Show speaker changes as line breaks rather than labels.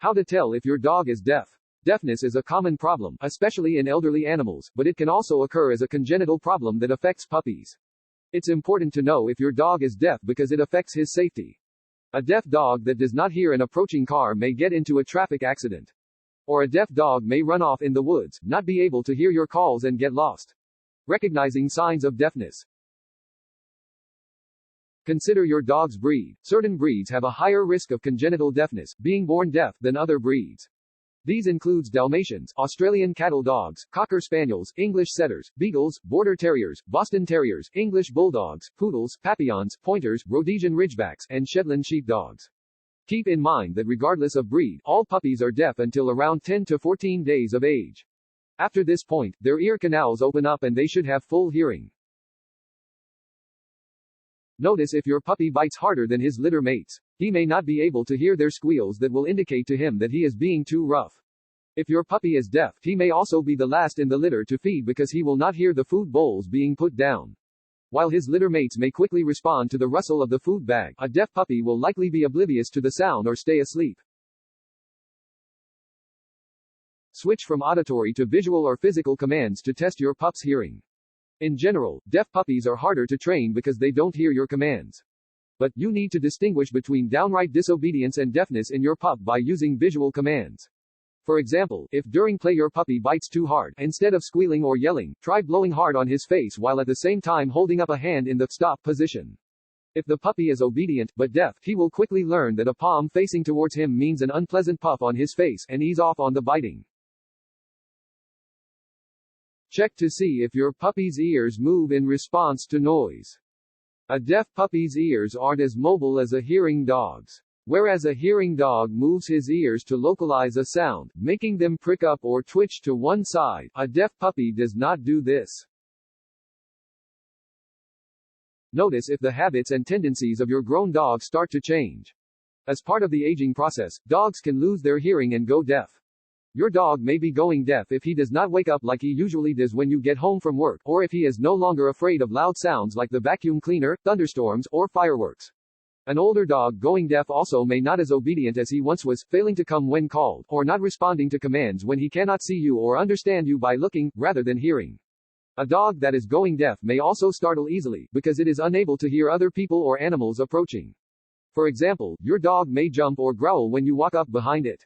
How to tell if your dog is deaf. Deafness is a common problem, especially in elderly animals, but it can also occur as a congenital problem that affects puppies. It's important to know if your dog is deaf because it affects his safety. A deaf dog that does not hear an approaching car may get into a traffic accident. Or a deaf dog may run off in the woods, not be able to hear your calls and get lost. Recognizing signs of deafness. Consider your dog's breed. Certain breeds have a higher risk of congenital deafness, being born deaf, than other breeds. These includes Dalmatians, Australian cattle dogs, Cocker Spaniels, English Setters, Beagles, Border Terriers, Boston Terriers, English Bulldogs, Poodles, Papillons, Pointers, Rhodesian Ridgebacks, and Shetland Sheepdogs. Keep in mind that regardless of breed, all puppies are deaf until around 10 to 14 days of age. After this point, their ear canals open up and they should have full hearing. Notice if your puppy bites harder than his litter mates. He may not be able to hear their squeals that will indicate to him that he is being too rough. If your puppy is deaf, he may also be the last in the litter to feed because he will not hear the food bowls being put down. While his litter mates may quickly respond to the rustle of the food bag, a deaf puppy will likely be oblivious to the sound or stay asleep. Switch from auditory to visual or physical commands to test your pup's hearing. In general, deaf puppies are harder to train because they don't hear your commands. But you need to distinguish between downright disobedience and deafness in your pup by using visual commands. For example, if during play your puppy bites too hard, instead of squealing or yelling, try blowing hard on his face while at the same time holding up a hand in the stop position. If the puppy is obedient, but deaf, he will quickly learn that a palm facing towards him means an unpleasant puff on his face, and ease off on the biting. Check to see if your puppy's ears move in response to noise. A deaf puppy's ears aren't as mobile as a hearing dog's. Whereas a hearing dog moves his ears to localize a sound, making them prick up or twitch to one side, a deaf puppy does not do this. Notice if the habits and tendencies of your grown dog start to change. As part of the aging process, dogs can lose their hearing and go deaf. Your dog may be going deaf if he does not wake up like he usually does when you get home from work, or if he is no longer afraid of loud sounds like the vacuum cleaner, thunderstorms, or fireworks. An older dog going deaf also may not as obedient as he once was, failing to come when called, or not responding to commands when he cannot see you or understand you by looking, rather than hearing. A dog that is going deaf may also startle easily, because it is unable to hear other people or animals approaching. For example, your dog may jump or growl when you walk up behind it.